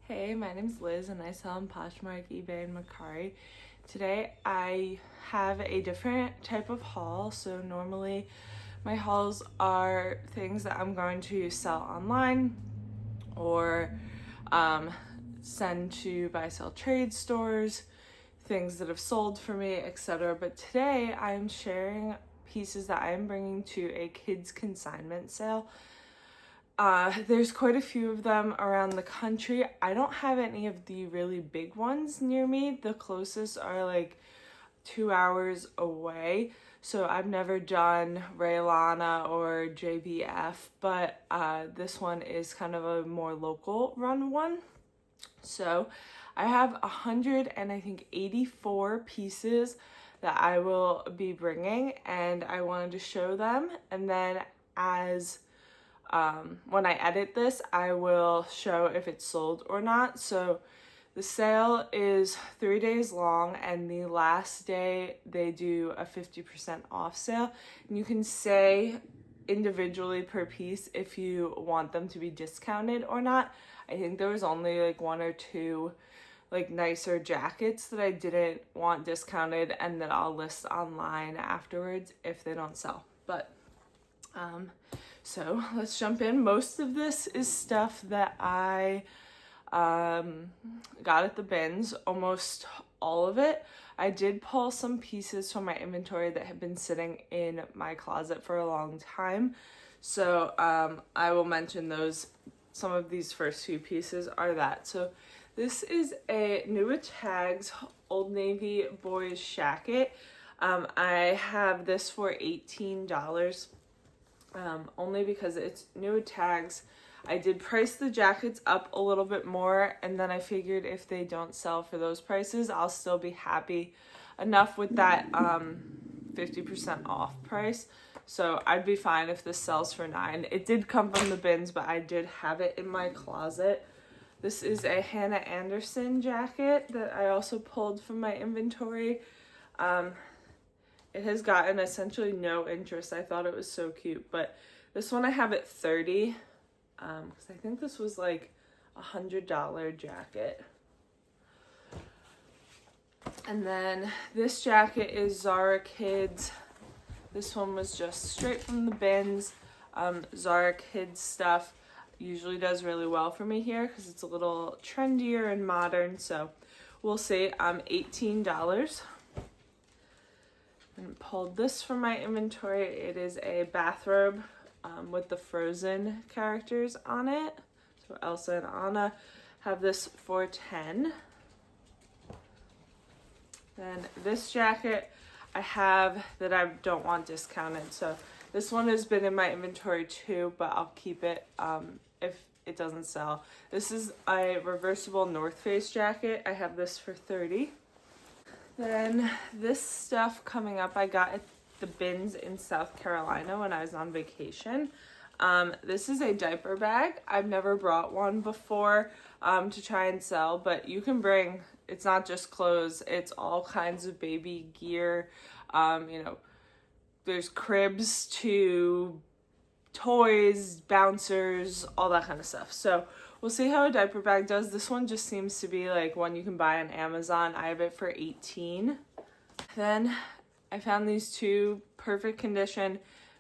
Hey, my name's Liz and I sell on Poshmark, eBay, and Mercari. Today I have a different type of haul. So normally my hauls are things that I'm going to sell online or send to buy sell trade stores, things that have sold for me, etc. But today I'm sharing pieces that I am bringing to a kids consignment sale. There's quite a few of them around the country. I don't have any of the really big ones near me. The closest are like 2 hours away. So I've never done Raylana or JBF, but this one is kind of a more local run one. So I have 84 pieces that I will be bringing, and I wanted to show them. And then when I edit this, I will show if it's sold or not. So the sale is 3 days long, and the last day they do a 50% off sale. And you can say individually per piece if you want them to be discounted or not. I think there was only like one or two like nicer jackets that I didn't want discounted, and that I'll list online afterwards if they don't sell. But so let's jump in. Most of this is stuff that I got at the bins, almost all of it. I did pull some pieces from my inventory that have been sitting in my closet for a long time. So I will mention those. Some of these first few pieces are that. So this is a New Tags Old Navy boys jacket. I have this for $18. Only because it's New Tags. I did price the jackets up a little bit more, and then I figured if they don't sell for those prices, I'll still be happy enough with that 50% off price. So I'd be fine if this sells for $9. It did come from the bins, but I did have it in my closet. This is a Hannah Anderson jacket that I also pulled from my inventory. It has gotten essentially no interest. I thought it was so cute, but this one I have at $30, because I think this was like $100 jacket. And then this jacket is Zara Kids. This one was just straight from the bins. Zara Kids stuff usually does really well for me here because it's a little trendier and modern. So we'll see. $18. And pulled this from my inventory. It is a bathrobe with the Frozen characters on it. So Elsa and Anna. Have this for $10. Then this jacket I have that I don't want discounted. So this one has been in my inventory too, but I'll keep it if it doesn't sell. This is a reversible North Face jacket. I have this for $30. Then this stuff coming up I got at the bins in South Carolina when I was on vacation. This is a diaper bag. I've never brought one before to try and sell, but you can bring, it's not just clothes, it's all kinds of baby gear. There's cribs to toys, bouncers, all that kind of stuff. So we'll see how a diaper bag does. This one just seems to be like one you can buy on Amazon. I have it for $18. Then I found these two perfect condition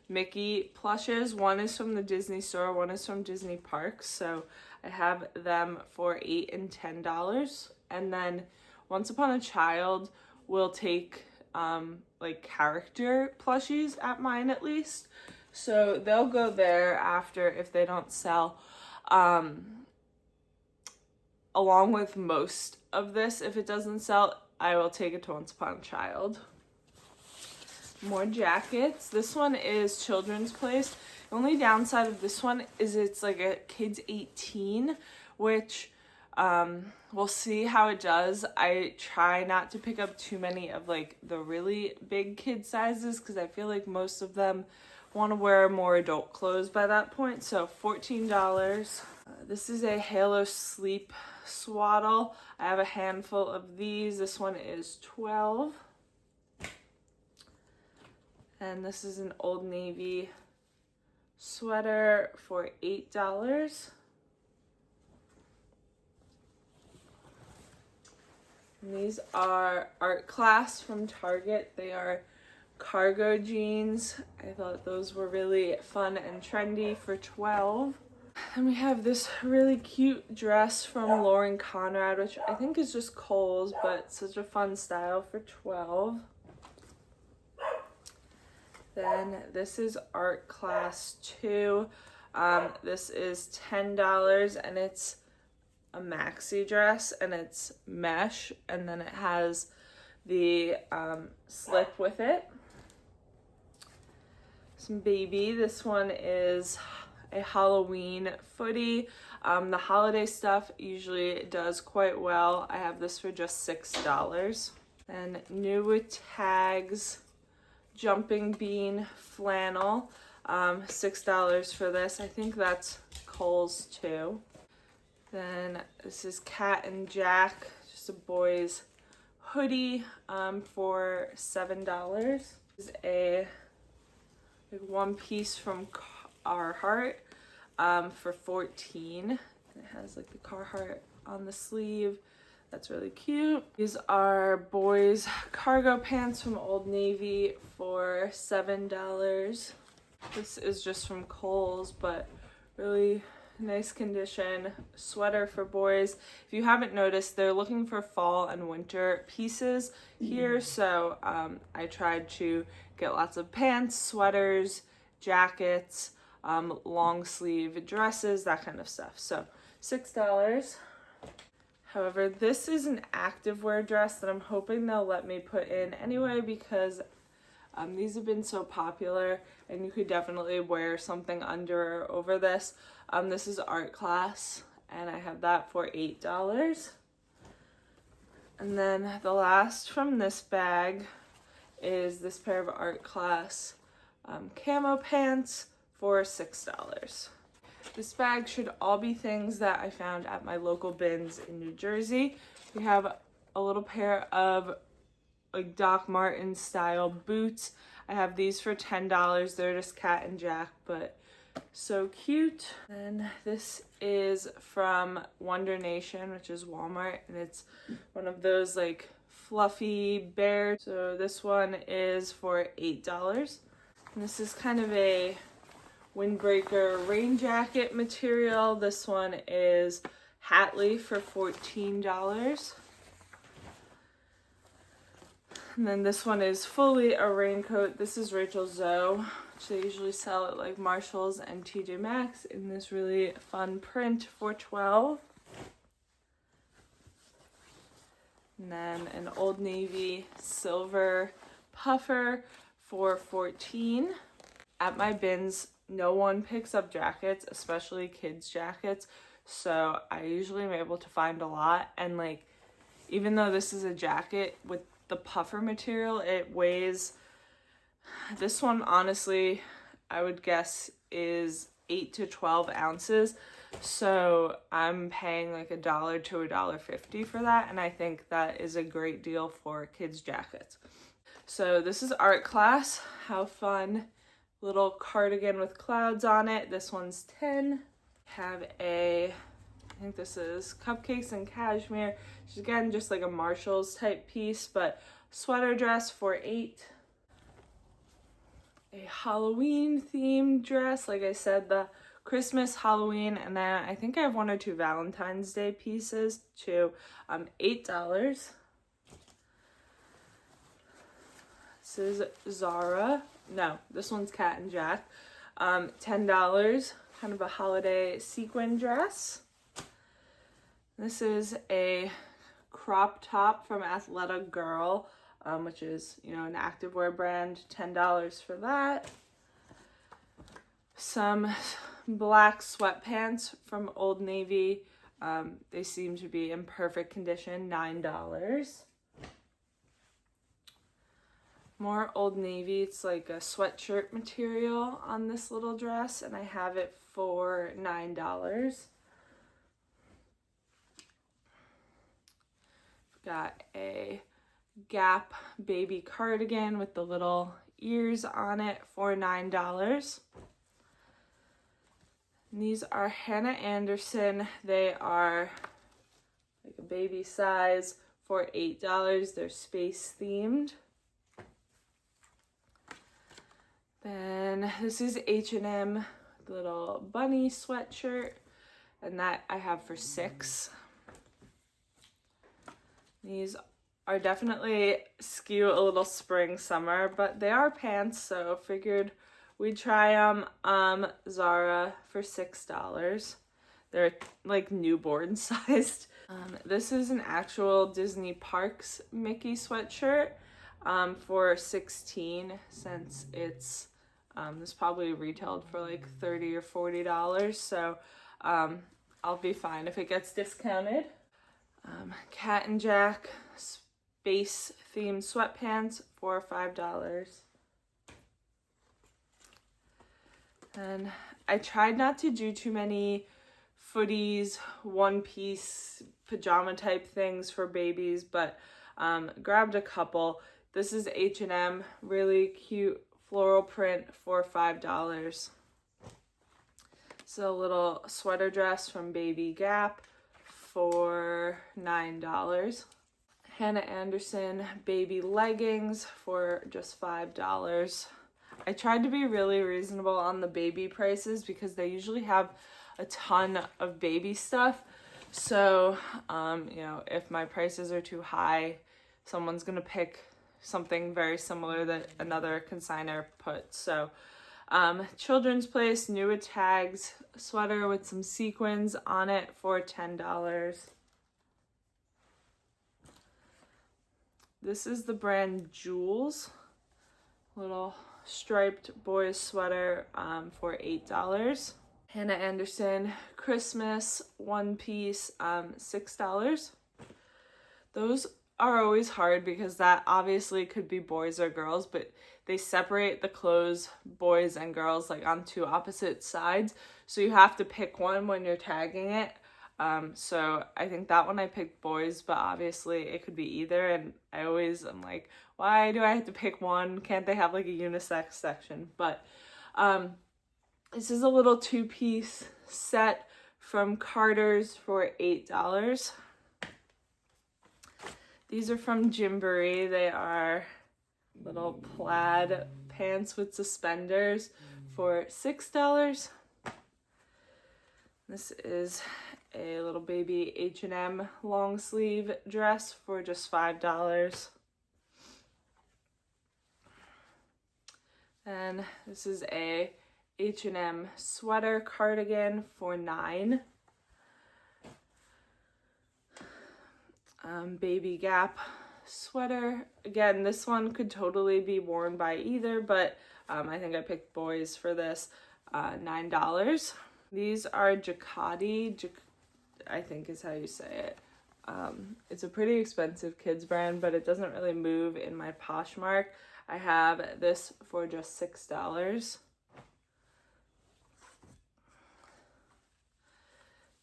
Mickey plushes. One is from the Disney store, one is from Disney Parks. So I have them for $8 and $10. And then Once Upon a Child will take like character plushies at mine at least. So they'll go there after if they don't sell. Along with most of this, if it doesn't sell, I will take it to Once Upon a Child. More jackets. This one is Children's Place. The only downside of this one is it's like a kids 18, which we'll see how it does. I try not to pick up too many of like the really big kid sizes because I feel like most of them want to wear more adult clothes by that point. So $14. This is a Halo Sleep swaddle. I have a handful of these. This one is $12. And this is an Old Navy sweater for $8. And these are Art Class from Target. They are cargo jeans. I thought those were really fun and trendy for $12. And we have this really cute dress from Lauren Conrad, which I think is just Kohl's, but such a fun style for $12. Then this is Art Class 2. This is $10 and it's a maxi dress and it's mesh, and then it has the slip with it. Some baby. This one is a Halloween footy. The holiday stuff usually does quite well. I have this for just $6. And new with tags, jumping bean flannel, $6 for this. I think that's Kohl's too. Then this is Cat and Jack, just a boy's hoodie, for $7. This is a one piece from Carhartt, for $14. It has like the Carhartt on the sleeve. That's really cute. These are boys' cargo pants from Old Navy for $7. This is just from Kohl's, but really nice condition. Sweater for boys. If you haven't noticed, they're looking for fall and winter pieces here, so I tried to get lots of pants, sweaters, jackets, long sleeve dresses, that kind of stuff. So $6. However, this is an activewear dress that I'm hoping they'll let me put in anyway, because these have been so popular and you could definitely wear something under or over this. This is Art Class and I have that for $8. And then the last from this bag is this pair of Art Class camo pants for $6. This bag should all be things that I found at my local bins in New Jersey. We have a little pair of like Doc Marten style boots. I have these for $10. They're just Cat and Jack, but so cute. And this is from Wonder Nation, which is Walmart, and it's one of those like fluffy bear. So this one is for $8. And this is kind of a windbreaker rain jacket material. This one is Hatley for $14. And then this one is fully a raincoat. This is Rachel Zoe, which they usually sell at like Marshall's and TJ Maxx in this really fun print for $12. And then an Old Navy silver puffer for $14. At my bins, no one picks up jackets, especially kids' jackets, so I usually am able to find a lot. And like, even though this is a jacket with the puffer material, it weighs, this one honestly I would guess is 8 to 12 ounces, so I'm paying like $1 to $1.50 for that, and I think that is a great deal for kids' jackets. So this is Art Class. How fun. Little cardigan with clouds on it. This one's $10. Have I think this is Cupcakes and Cashmere, which is again just like a Marshall's type piece, but sweater dress for $8. A Halloween themed dress, like I said, the Christmas, Halloween, and then I think I have 1 or 2 Valentine's Day pieces too. $8. This is Zara. No, this one's Cat and Jack. $10, kind of a holiday sequin dress. This is a crop top from Athleta Girl, which is, you know, an activewear brand. $10 for that. Some black sweatpants from Old Navy. They seem to be in perfect condition. $9. More Old Navy. It's like a sweatshirt material on this little dress, and I have it for $9. Got a Gap baby cardigan with the little ears on it for $9. And these are Hannah Anderson. They are like a baby size for $8. They're space themed. Then this is H&M little bunny sweatshirt, and that I have for $6. These are definitely skew a little spring summer, but they are pants, so figured we'd try them. Zara for $6. They're like newborn sized. This is an actual Disney Parks Mickey sweatshirt for $16, since it's this probably retailed for like $30 or $40, so I'll be fine if it gets discounted. Cat and Jack space themed sweatpants for $5. And I tried not to do too many footies, one piece, pajama type things for babies, but grabbed a couple. This is H&M, really cute floral print for $5. So a little sweater dress from Baby Gap for $9. Hannah Anderson baby leggings for just $5. I tried to be really reasonable on the baby prices because they usually have a ton of baby stuff. So, you know, if my prices are too high, someone's gonna pick something very similar that another consignor put. So, Children's Place New with Tags sweater with some sequins on it for $10. This is the brand Jules, little striped boys sweater for $8. Hannah Anderson Christmas one piece, $6. Those are always hard because that obviously could be boys or girls, but they separate the clothes boys and girls like on two opposite sides, so you have to pick one when you're tagging it. So I think that one I picked boys, but obviously it could be either, and I'm like, why do I have to pick one? Can't they have like a unisex section? But this is a little two-piece set from Carter's for $8. These are from Gymboree. They are little plaid pants with suspenders for $6. This is a little baby H&M long sleeve dress for just $5. And this is a H&M sweater cardigan for $9. Baby Gap sweater. Again, this one could totally be worn by either, but I think I picked boys for this. $9. These are Jacquardi, I think is how you say it. It's a pretty expensive kids brand, but it doesn't really move in my Poshmark. I have this for just $6.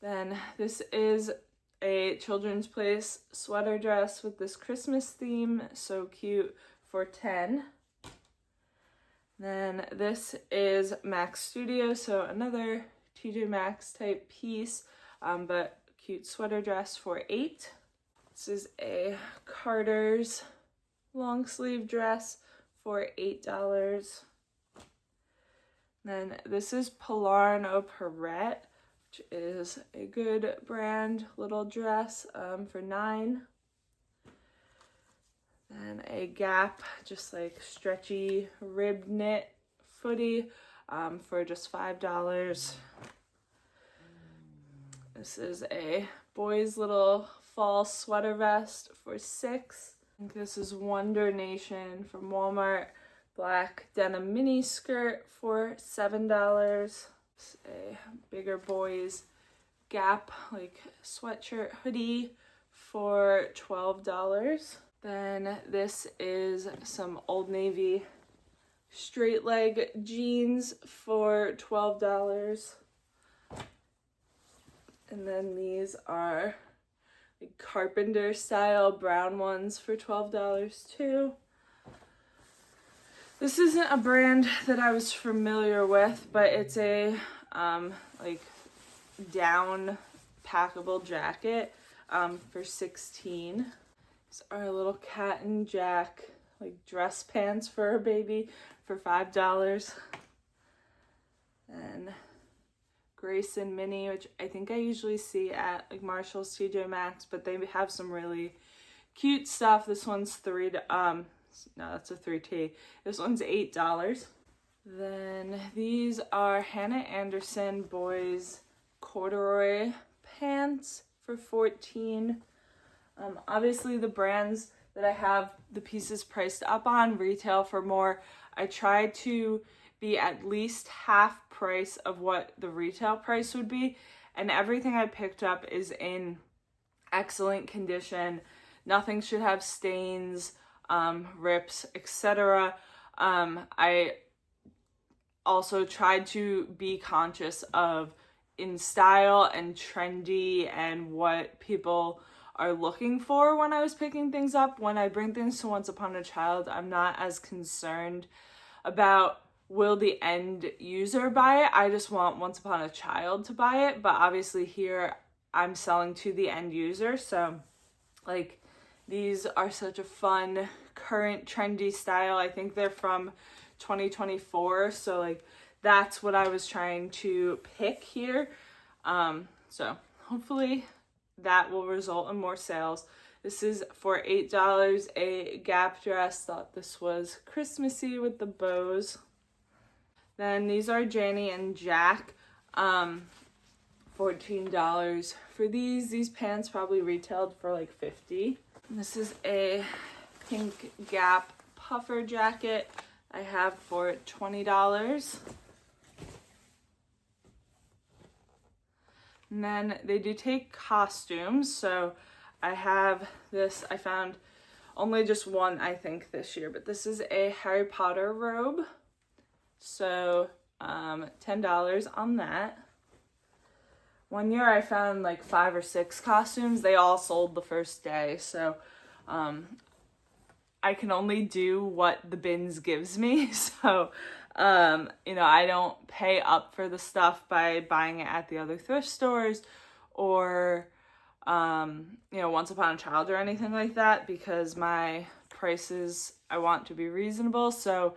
Then this is a Children's Place sweater dress with this Christmas theme, so cute, for $10. Then this is Max Studio, so another TJ Maxx type piece, but cute sweater dress for $8. This is a Carter's long sleeve dress for $8. Then this is Polar No Perrette, which is a good brand little dress for $9. Then a Gap, just like stretchy rib knit footy for just $5. This is a boys little fall sweater vest for $6. I think this is Wonder Nation from Walmart, black denim mini skirt for $7. A bigger boys Gap like sweatshirt hoodie for $12. Then this is some Old Navy straight leg jeans for $12. And then these are like carpenter style brown ones for $12 too. This isn't a brand that I was familiar with, but it's a like down packable jacket for $16. These are little Cat and Jack like dress pants for a baby for $5. And Grace and Minnie, which I think I usually see at like Marshall's, TJ Maxx, but they have some really cute stuff. This one's no, that's a 3T. This one's $8. Then these are Hannah Anderson boys corduroy pants for $14. Obviously the brands that I have the pieces priced up on retail for more. I try to be at least half price of what the retail price would be, and everything I picked up is in excellent condition. Nothing should have stains, rips, etc. I also tried to be conscious of in style and trendy and what people are looking for when I was picking things up. When I bring things to Once Upon a Child, I'm not as concerned about will the end user buy it. I just want Once Upon a Child to buy it, but obviously here I'm selling to the end user. So like these are such a fun, current, trendy style. I think they're from 2024, so like that's what I was trying to pick here. So hopefully that will result in more sales. This is for $8, a Gap dress. Thought this was Christmassy with the bows. Then these are Janny and Jack, $14 for these. These pants probably retailed for like $50. And this is a pink Gap puffer jacket I have for $20. And then they do take costumes, so I have this, I found only just one I think this year, but this is a Harry Potter robe, so $10 on that. One year I found like 5 or 6 costumes. They all sold the first day, so I can only do what the bins gives me. So I don't pay up for the stuff by buying it at the other thrift stores or Once Upon a Child or anything like that, because my prices I want to be reasonable. So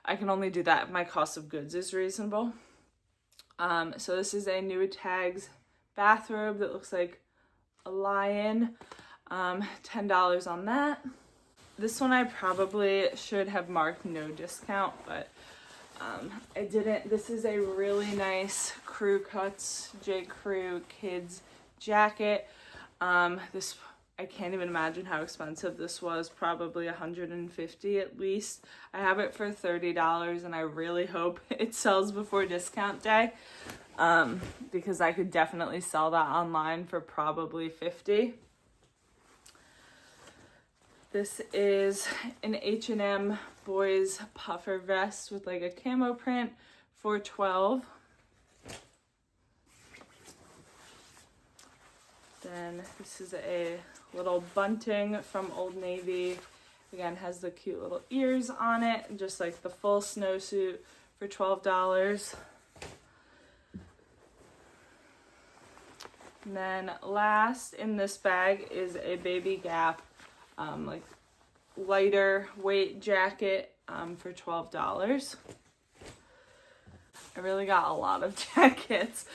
I can only do that if my cost of goods is reasonable. So this is a New Tags bathrobe that looks like a lion. $10 on that. This one I probably should have marked no discount, but I didn't. This is a really nice Crew Cuts J. Crew kids jacket. This, I can't even imagine how expensive this was. Probably $150 at least. I have it for $30, and I really hope it sells before discount day, because I could definitely sell that online for probably $50. This is an H&M boys puffer vest with like a camo print for $12. Then this is a little bunting from Old Navy. Again, has the cute little ears on it, just like the full snowsuit for $12. And then last in this bag is a Baby Gap like lighter weight jacket for $12. I really got a lot of jackets.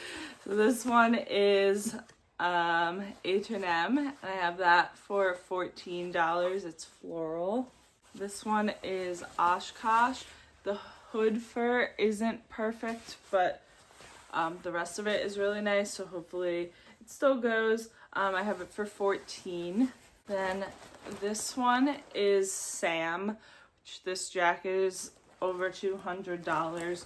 So this one is H&M, and I have that for $14. It's floral. This one is Oshkosh. The hood fur isn't perfect, but the rest of it is really nice, so hopefully it still goes. I have it for $14. Then this one is Sam, which this jacket is over $200,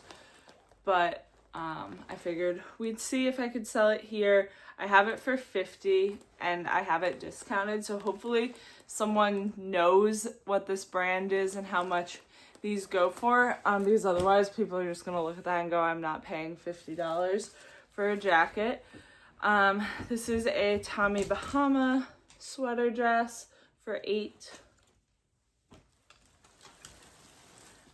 but I figured we'd see if I could sell it here. I have it for $50 and I have it discounted, so hopefully someone knows what this brand is and how much these go for, because otherwise people are just gonna look at that and go, I'm not paying $50 for a jacket. This is a Tommy Bahama sweater dress for $8.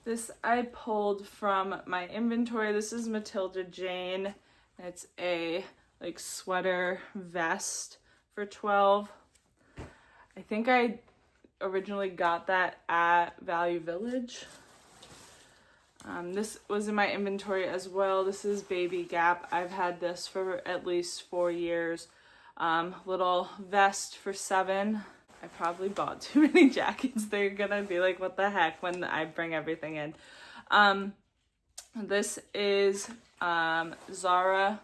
This I pulled from my inventory. This is Matilda Jane. It's a like sweater vest for $12. I think I originally got that at Value Village. This was in my inventory as well. This is Baby Gap. I've had this for at least 4 years. Little vest for $7. I probably bought too many jackets. They're gonna be like, what the heck, when I bring everything in. This is Zara.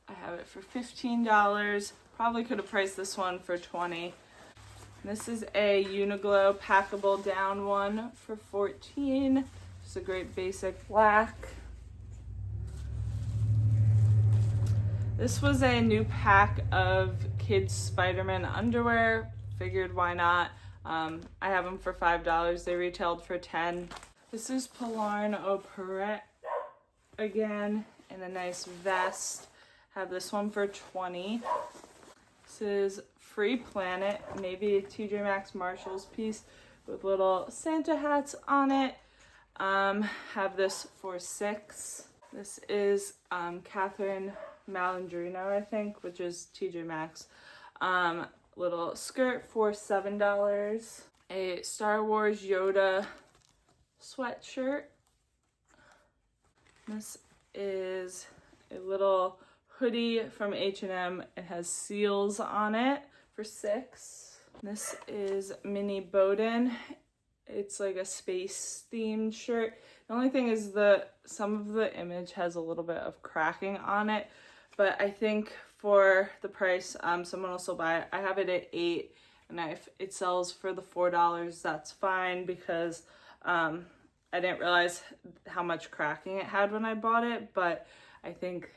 I have it for $15. Probably could have priced this one for $20. This is a Uniqlo packable down one for $14. It's a great basic black. This was a new pack of kids Spider-Man underwear. Figured why not. I have them for $5. They retailed for $10. This is Polarn Au Perret again in a nice vest. Have this one for $20. This is Free Planet, maybe a TJ Maxx Marshalls piece with little Santa hats on it. Have this for $6. This is Catherine Malandrino, I think, which is TJ Maxx. Little skirt for $7. A Star Wars Yoda sweatshirt. This is a little hoodie from H&M. It has seals on it for $6. This is Mini Bowden. It's like a space themed shirt. The only thing is some of the image has a little bit of cracking on it, but I think for the price, someone else will buy it. I have it at $8, and if it sells for the $4, that's fine, because I didn't realize how much cracking it had when I bought it, but I think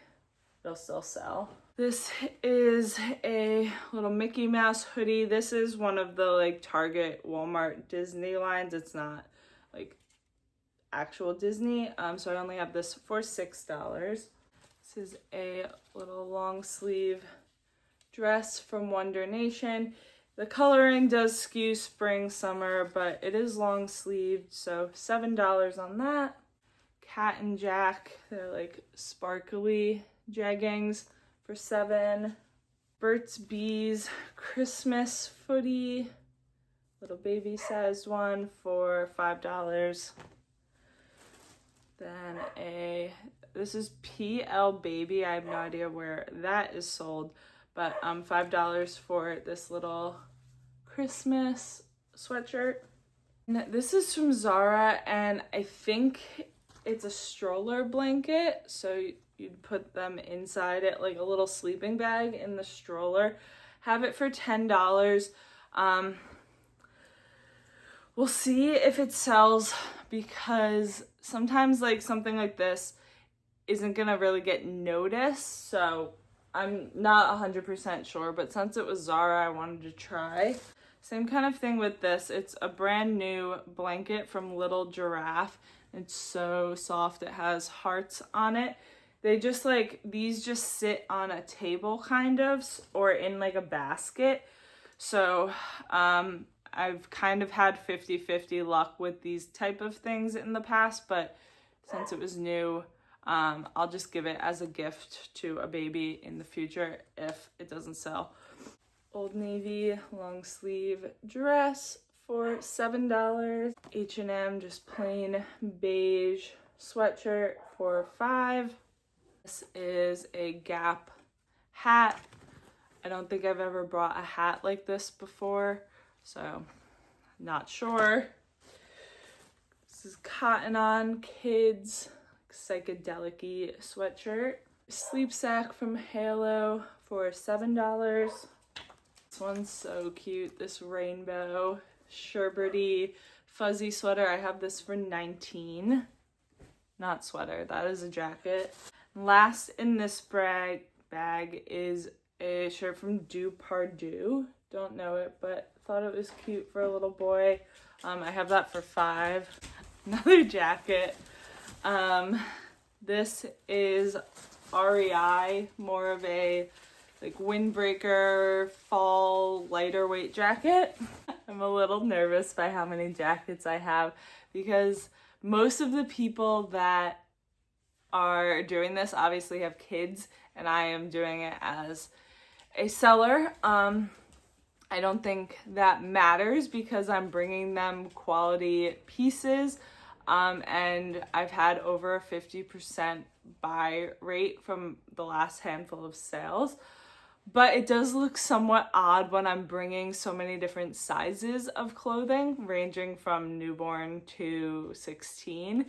it'll still sell. This is a little Mickey Mouse hoodie. This is one of the like Target, Walmart, Disney lines. It's not like actual Disney. So I only have this for $6. This is a little long sleeve dress from Wonder Nation. The coloring does skew spring, summer, but it is long sleeved, so $7 on that. Cat and Jack, they're like sparkly jeggings for $7. Burt's Bees Christmas footy, little baby sized one for $5. Then this is PL Baby. I have no idea where that is sold, but $5 for this little Christmas sweatshirt. And this is from Zara, and I think it's a stroller blanket, so you'd put them inside it like a little sleeping bag in the stroller. Have it for $10. We'll see if it sells, because sometimes like something like this isn't gonna really get noticed, so I'm not 100% sure, but since it was Zara, I wanted to try. Same kind of thing with this. It's a brand new blanket from Little Giraffe. It's so soft. It has hearts on it. They just like, these just sit on a table kind of, or in like a basket. So I've kind of had 50-50 luck with these type of things in the past, but since it was new, I'll just give it as a gift to a baby in the future if it doesn't sell. Old Navy long sleeve dress for $7. H&M just plain beige sweatshirt for $5. This is a Gap hat. I don't think I've ever bought a hat like this before, so not sure. This is Cotton On Kids psychedelic-y sweatshirt. Sleep sack from Halo for $7. This one's so cute. This rainbow sherbety fuzzy sweater. I have this for $19. Not sweater, that is a jacket. Last in this bag is a shirt from Depardieu. Don't know it, but thought it was cute for a little boy. I have that for $5. Another jacket. This is REI, more of a like windbreaker fall lighter weight jacket. I'm a little nervous by how many jackets I have, because most of the people that are doing this obviously have kids, and I am doing it as a seller. I I don't think that matters because I'm bringing them quality pieces, and I've had over a 50% buy rate from the last handful of sales. But it does look somewhat odd when I'm bringing so many different sizes of clothing, ranging from newborn to 16.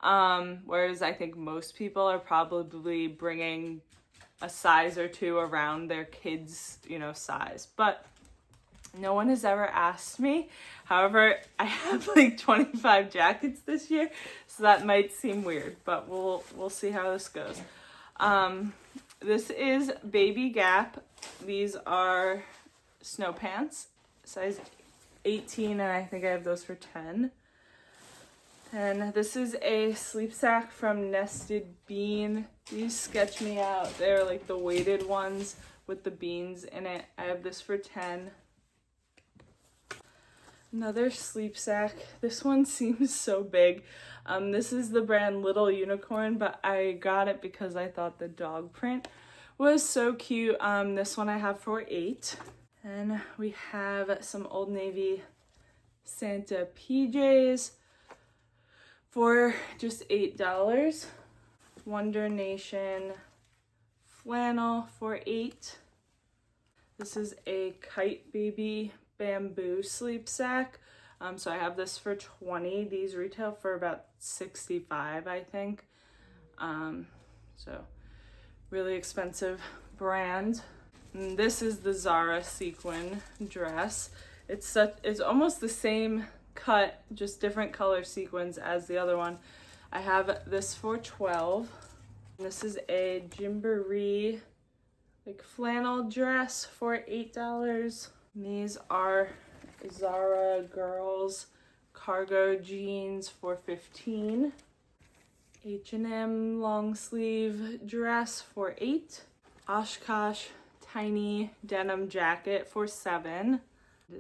Whereas I think most people are probably bringing a size or two around their kids', size. But no one has ever asked me. However, I have like 25 jackets this year, so that might seem weird, but we'll see how this goes. This is Baby Gap. These are snow pants, size 18, and I think I have those for 10. And this is a sleep sack from Nested Bean. These sketch me out. They're like the weighted ones with the beans in it. I have this for 10. Another sleep sack. This one seems so big. This is the brand Little Unicorn, but I got it because I thought the dog print was so cute. This one I have for 8. And we have some Old Navy Santa PJs for just $8. Wonder Nation flannel for 8. This is a Kite Baby bamboo sleep sack. So I have this for 20. These retail for about 65, I think. So really expensive brand. And this is the Zara sequin dress. It's almost the same cut, just different color sequins as the other one. I have this for 12. This is a Gymboree like flannel dress for $8. And these are Zara girls cargo jeans for 15. H&M long sleeve dress for 8. Oshkosh tiny denim jacket for 7.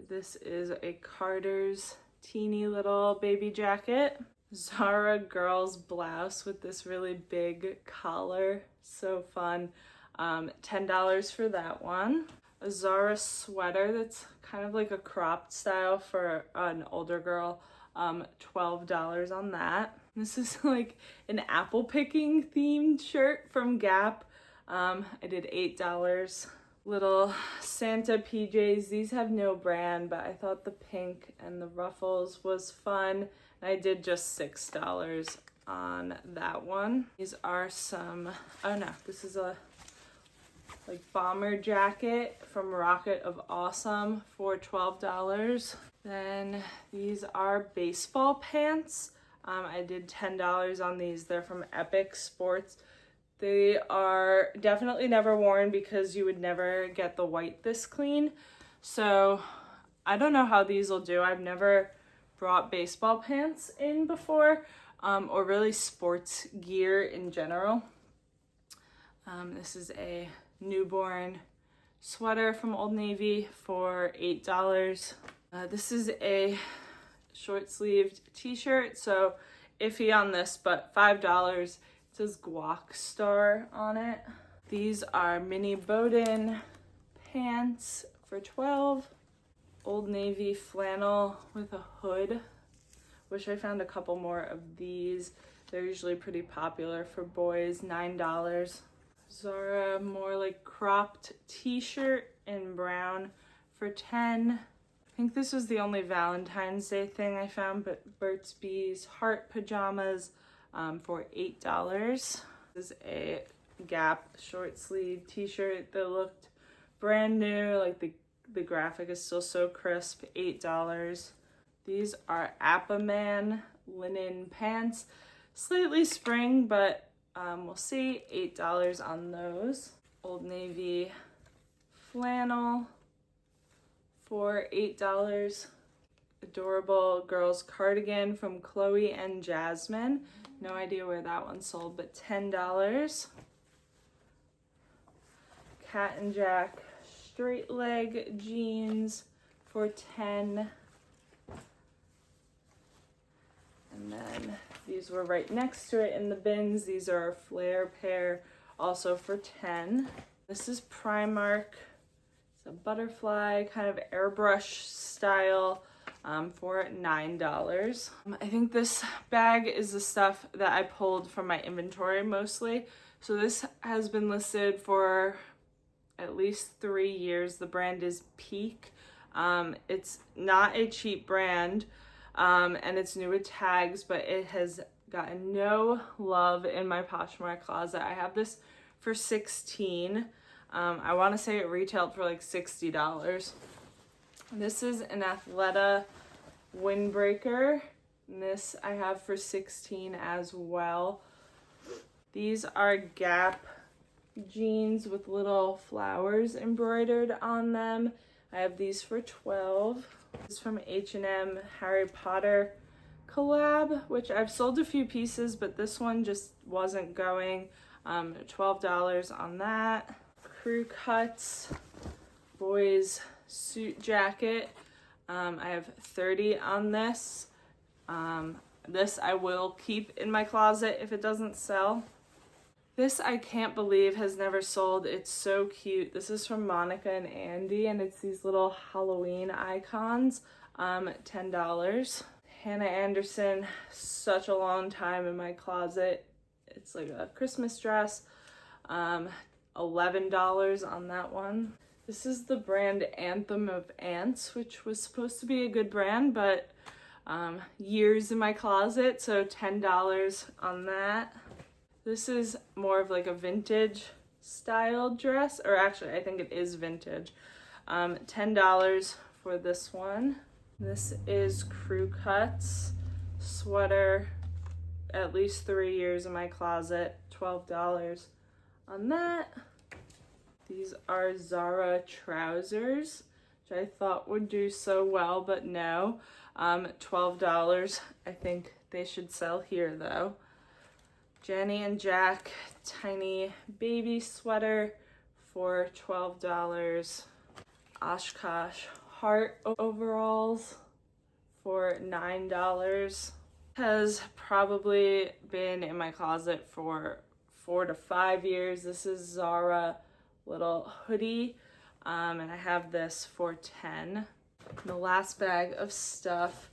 This is a Carter's teeny little baby jacket. Zara girls blouse with this really big collar, so fun. $10 for that one. A Zara sweater that's kind of like a cropped style for an older girl. $12 on that. This is like an apple picking themed shirt from Gap. I did $8. Little Santa PJs. These have no brand, but I thought the pink and the ruffles was fun. And I did just $6 on that one. These are some, oh no, this is a like bomber jacket from Rocket of Awesome for $12. Then these are baseball pants. I did $10 on these. They're from Epic Sports. They are definitely never worn because you would never get the white this clean. So I don't know how these will do. I've never brought baseball pants in before, or really sports gear in general. This is a newborn sweater from Old Navy for $8. This is a short-sleeved t-shirt, so iffy on this, but $5. It says Guac Star on it. These are mini Bowden pants for $12. Old Navy flannel with a hood. Wish I found a couple more of these. They're usually pretty popular for boys. $9. Zara more like cropped t-shirt in brown for $10. I think this was the only Valentine's Day thing I found, but Burt's Bees heart pajamas for $8. This is a Gap short sleeve t-shirt that looked brand new. Like the graphic is still so crisp. $8. These are Appaman linen pants. Slightly spring, but we'll see. $8 on those. Old Navy flannel for $8. Adorable girls cardigan from Chloe and Jasmine. No idea where that one sold, but $10. Cat and Jack straight leg jeans for $10. And then these were right next to it in the bins. These are a flare pair, also for $10. This is Primark. a butterfly kind of airbrush style for $9. I think this bag is the stuff that I pulled from my inventory mostly. So this has been listed for at least 3 years. The brand is Peak. It's not a cheap brand, and it's new with tags, but it has gotten no love in my Poshmark closet. I have this for $16. I want to say it retailed for like $60. This is an Athleta windbreaker, and this I have for $16 as well. These are Gap jeans with little flowers embroidered on them. I have these for $12. This is from H&M Harry Potter collab, which I've sold a few pieces, but this one just wasn't going. $12 on that. Crew Cuts boys suit jacket. I have 30 on this. This I will keep in my closet if it doesn't sell. This I can't believe has never sold. It's so cute. This is from Monica and Andy, and it's these little Halloween icons. $10. Hannah Anderson, such a long time in my closet. It's like a Christmas dress. $11 on that one. This is the brand Anthem of Ants, which was supposed to be a good brand, but years in my closet, so $10 on that. This is more of like a vintage style dress, or actually I think it is vintage. $10 for this one. This is Crew Cuts sweater, at least 3 years in my closet, $12 on that. These are Zara trousers, which I thought would do so well, but no. $12. I think they should sell here though. Jenny and Jack tiny baby sweater for $12. Oshkosh heart overalls for $9. Has probably been in my closet for 4 to 5 years. This is Zara little hoodie, and I have this for $10. The last bag of stuff.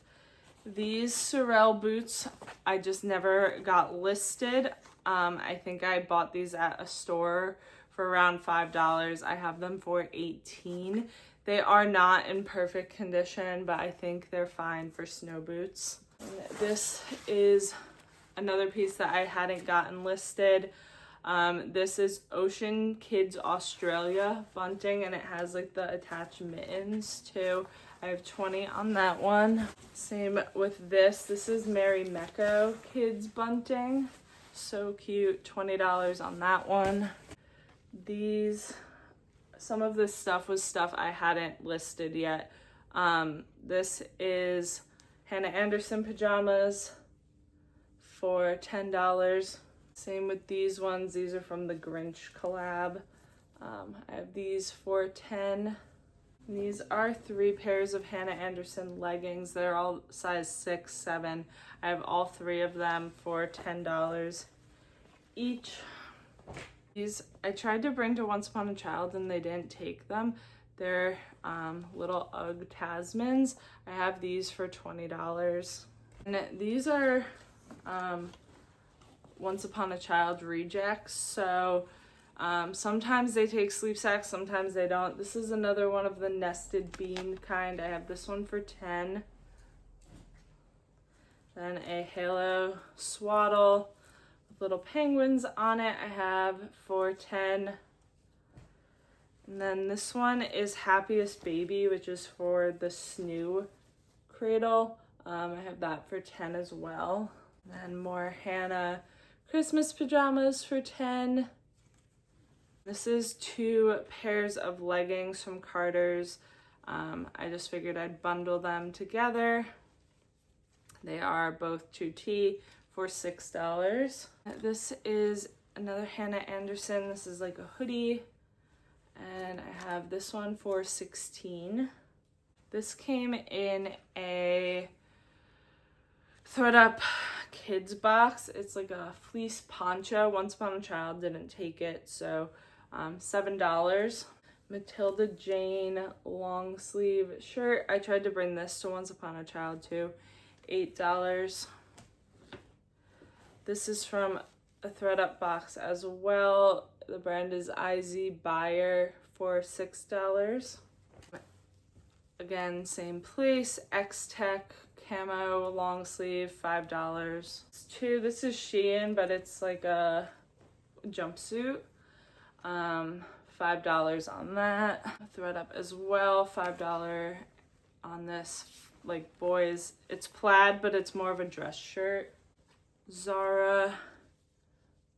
These Sorel boots I just never got listed. I think I bought these at a store for around $5. I have them for $18. They are not in perfect condition, but I think they're fine for snow boots. And this is another piece that I hadn't gotten listed. This is Ocean Kids Australia bunting, and it has like the attached mittens too. I have 20 on that one. Same with this. This is Mary Mecco Kids bunting. So cute. $20 on that one. Some of this stuff was stuff I hadn't listed yet. This is Hannah Anderson pajamas for $10. Same with these ones. These are from the Grinch collab. I have these for $10. These are 3 pairs of Hannah Anderson leggings. They're all size 6, 7. I have all 3 of them for $10 each. These I tried to bring to Once Upon a Child and they didn't take them. They're little Ugg Tasmans. I have these for $20. And these are Once Upon a Child rejects. So sometimes they take sleep sacks, sometimes they don't. This is another one of the nested bean kind. I have this one for $10. Then a halo swaddle with little penguins on it I have for $10. And then this one is Happiest Baby, which is for the Snoo cradle. I have that for $10 as well. And then more Hannah Christmas pajamas for $10. This is 2 pairs of leggings from Carter's. I just figured I'd bundle them together. They are both 2T for $6. This is another Hannah Anderson. This is like a hoodie. And I have this one for $16. This came in a ThredUp kids box. It's like a fleece poncho. Once Upon a Child didn't take it, so $7. Matilda Jane long sleeve shirt. I tried to bring this to Once Upon a Child too. $8. This is from a ThredUp box as well. The brand is IZ Buyer for $6. Again, same place. X-Tech camo long sleeve, $5. This is Shein, but it's like a jumpsuit. $5 on that. ThredUp as well, $5 on this, like boys. It's plaid, but it's more of a dress shirt. Zara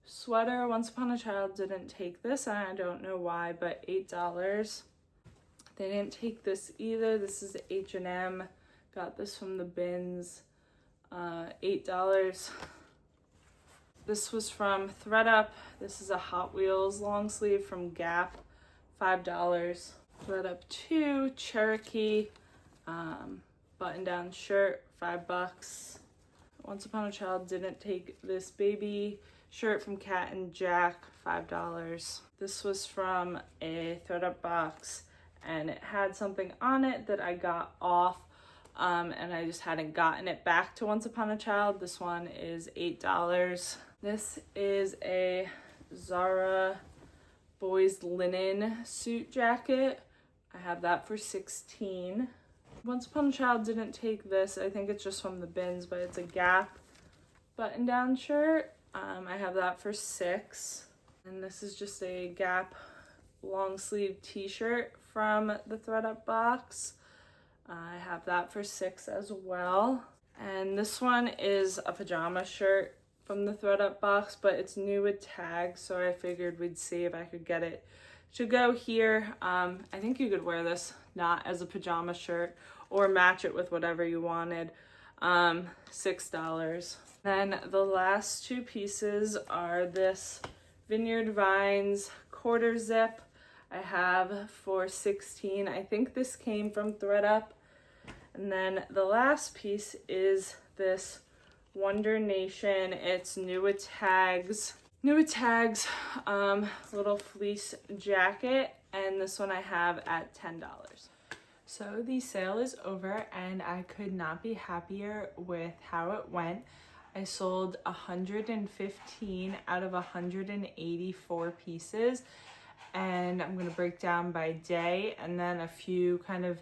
sweater. Once Upon a Child didn't take this, and I don't know why, but $8. They didn't take this either. This is H&M. Got this from the bins. $8. This was from ThredUp. This is a Hot Wheels long sleeve from Gap. $5. ThredUp 2 Cherokee button-down shirt. $5. Once Upon a Child didn't take this baby shirt from Cat and Jack. $5. This was from a ThredUp box, and it had something on it that I got off, and I just hadn't gotten it back to Once Upon a Child. This one is $8. This is a Zara boys linen suit jacket. I have that for $16. Once Upon a Child didn't take this. I think it's just from the bins, but it's a Gap button-down shirt. I have that for $6. And this is just a Gap long sleeve t-shirt from the ThredUp box. I have that for $6 as well. And this one is a pajama shirt from the ThredUp box, but it's new with tags, so I figured we'd see if I could get it to go here. I think you could wear this not as a pajama shirt or match it with whatever you wanted. $6. Then the last two pieces are this Vineyard Vines quarter zip. I have for $16. I think this came from ThredUp. And then the last piece is this Wonder Nation. It's new with tags. Little fleece jacket, and this one I have at $10. So the sale is over, and I could not be happier with how it went. I sold 115 out of 184 pieces, and I'm going to break down by day and then a few kind of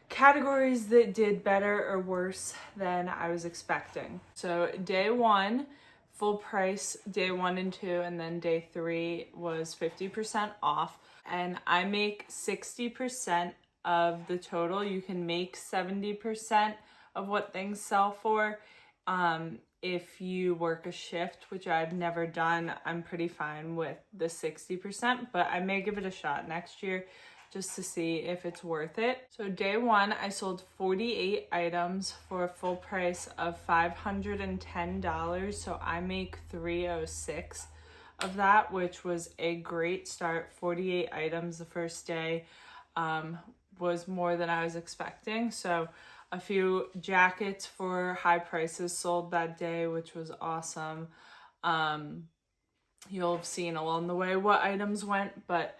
categories that did better or worse than I was expecting. So day one, full price, day 1 and 2, and then day 3 was 50% off. And I make 60% of the total. You can make 70% of what things sell for. If you work a shift, which I've never done, I'm pretty fine with the 60%, but I may give it a shot next year just to see if it's worth it. So day 1, I sold 48 items for a full price of $510. So I make $306 of that, which was a great start. 48 items the first day was more than I was expecting. So a few jackets for high prices sold that day, which was awesome. You'll have seen along the way what items went, but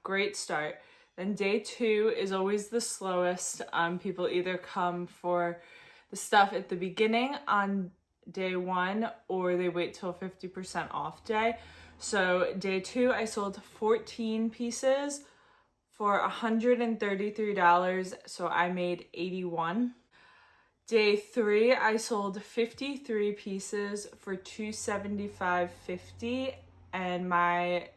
great start. Then day 2 is always the slowest. People either come for the stuff at the beginning on day 1, or they wait till 50% off day. So day 2, I sold 14 pieces for $133, so I made $81. Day 3, I sold 53 pieces for $275.50, and my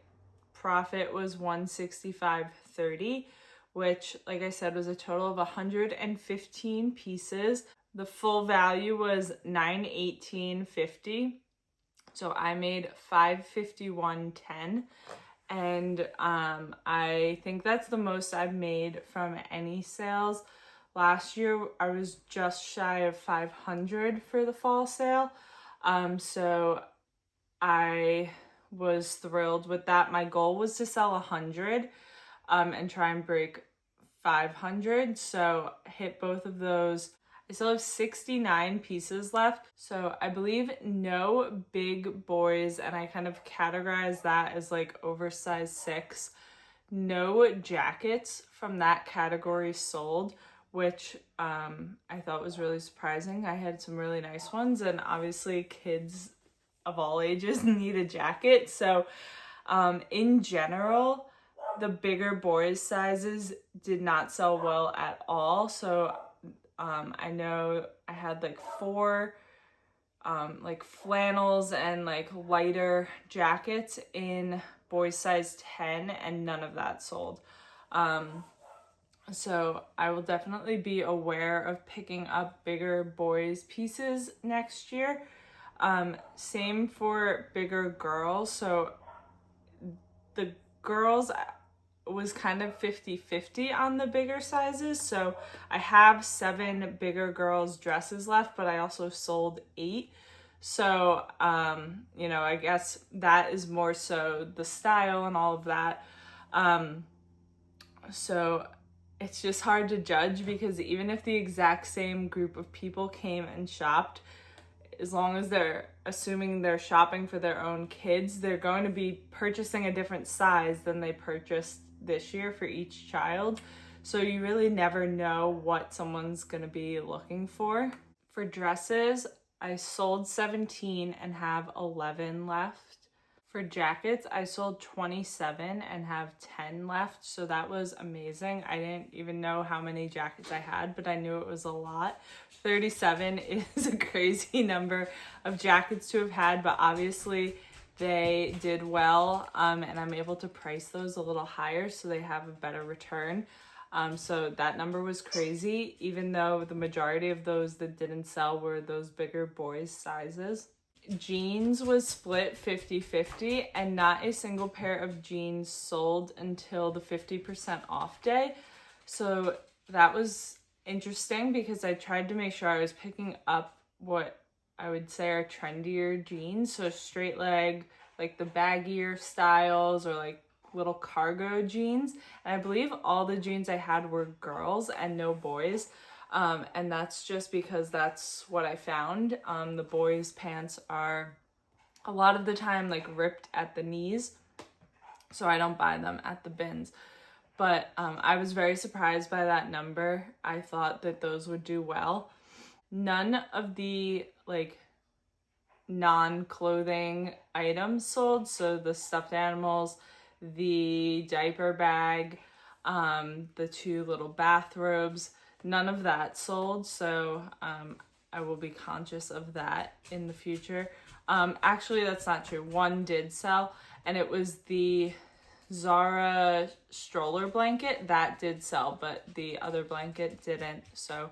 profit was $165.30, which, like I said, was a total of 115 pieces. The full value was $918.50, so I made $551.10. And I think that's the most I've made from any sales. Last year, I was just shy of 500 for the fall sale. So I was thrilled with that. My goal was to sell 100 and try and break 500. So hit both of those. I still have 69 pieces left. So I believe no big boys, and I kind of categorize that as like oversized 6. no jackets from that category sold, which I thought was really surprising. I had some really nice ones, and obviously kids of all ages need a jacket. So in general, the bigger boys sizes did not sell well at all. So I know I had like 4 like flannels and like lighter jackets in boys size 10, and none of that sold. So I will definitely be aware of picking up bigger boys pieces next year. Same for bigger girls. So the girls was kind of 50-50 on the bigger sizes. So I have 7 bigger girls dresses left, but I also sold 8. So, I guess that is more so the style and all of that. So it's just hard to judge, because even if the exact same group of people came and shopped, as long as they're assuming they're shopping for their own kids, they're going to be purchasing a different size than they purchased this year for each child. So you really never know what someone's going to be looking for. For dresses, I sold 17 and have 11 left. For jackets, I sold 27 and have 10 left, so that was amazing. I didn't even know how many jackets I had, but I knew it was a lot. 37 is a crazy number of jackets to have had, but obviously they did well, and I'm able to price those a little higher so they have a better return. So that number was crazy, even though the majority of those that didn't sell were those bigger boys sizes. Jeans was split 50-50, and not a single pair of jeans sold until the 50% off day. So that was interesting, because I tried to make sure I was picking up what I would say are trendier jeans. So straight leg, like the baggier styles, or like little cargo jeans. And I believe all the jeans I had were girls and no boys. And that's just because that's what I found. The boys' pants are a lot of the time like ripped at the knees, so I don't buy them at the bins. But I was very surprised by that number. I thought that those would do well. None of the like non-clothing items sold, so the stuffed animals, the diaper bag, the 2 little bathrobes, none of that sold. So I will be conscious of that in the future. Actually, that's not true. One did sell, and it was the Zara stroller blanket that did sell, but the other blanket didn't. So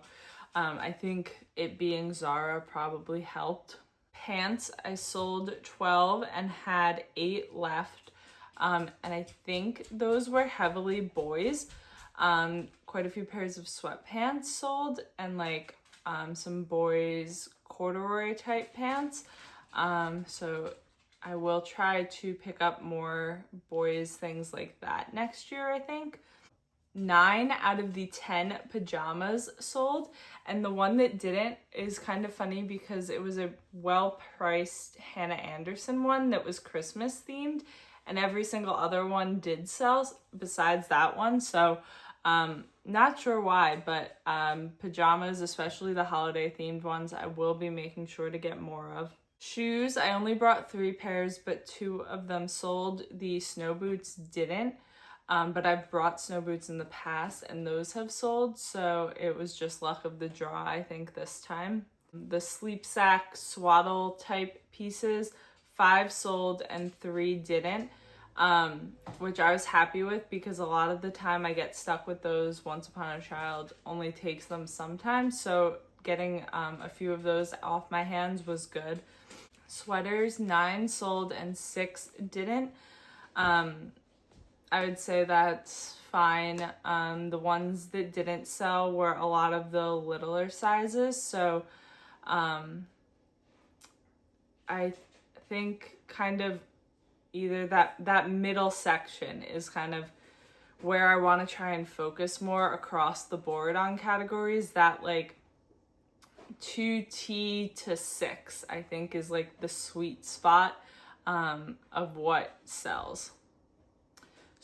I think it being Zara probably helped. Pants, I sold 12 and had 8 left. And I think those were heavily boys. Quite a few pairs of sweatpants sold, and like some boys corduroy type pants. So I will try to pick up more boys things like that next year, I think. 9 out of the 10 pajamas sold, and the one that didn't is kind of funny, because it was a well-priced Hannah Anderson one that was Christmas themed, and every single other one did sell besides that one. So not sure why, but pajamas, especially the holiday themed ones, I will be making sure to get more of. Shoes, I only brought 3 pairs, but 2 of them sold. The snow boots didn't, but I've brought snow boots in the past, and those have sold, so it was just luck of the draw, I think, this time. The sleep sack swaddle type pieces, 5 sold and 3 didn't, which I was happy with, because a lot of the time I get stuck with those. Once Upon a Child only takes them sometimes, so getting a few of those off my hands was good. Sweaters, 9 sold and 6 didn't. I would say that's fine. The ones that didn't sell were a lot of the littler sizes, so I think kind of either that middle section is kind of where I want to try and focus more across the board on categories. That like 2T to 6, I think, is like the sweet spot of what sells.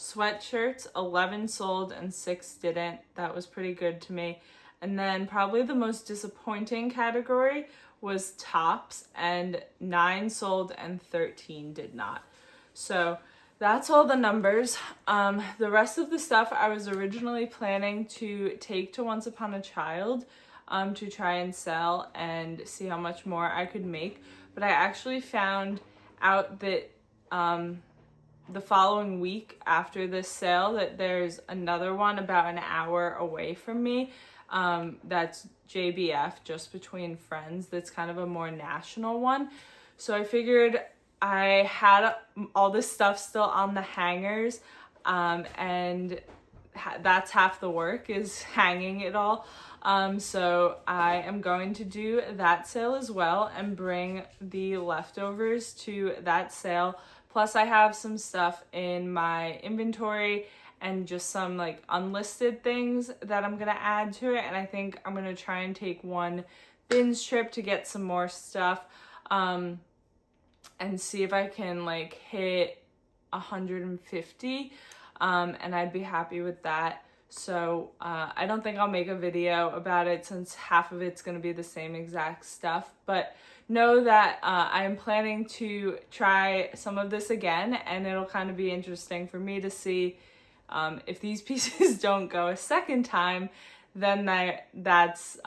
Sweatshirts, 11 sold and 6 didn't. That was pretty good to me. And then probably the most disappointing category was tops, and 9 sold and 13 did not. So that's all the numbers. The rest of the stuff I was originally planning to take to Once Upon a Child to try and sell and see how much more I could make. But I actually found out that the following week after this sale that there's another one about an hour away from me. That's JBF, Just Between Friends. That's kind of a more national one. So I figured I had all this stuff still on the hangers, and that's half the work, is hanging it all. So I am going to do that sale as well and bring the leftovers to that sale. Plus I have some stuff in my inventory and just some like unlisted things that I'm gonna add to it. And I think I'm gonna try and take one bins trip to get some more stuff, and see if I can like hit 150, and I'd be happy with that. So I don't think I'll make a video about it since half of it's gonna be the same exact stuff, but know that I am planning to try some of this again, and it'll kind of be interesting for me to see if these pieces don't go a second time, then that's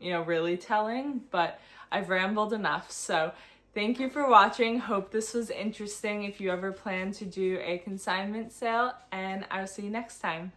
really telling. But I've rambled enough, so thank you for watching. Hope this was interesting if you ever plan to do a consignment sale, and I'll see you next time.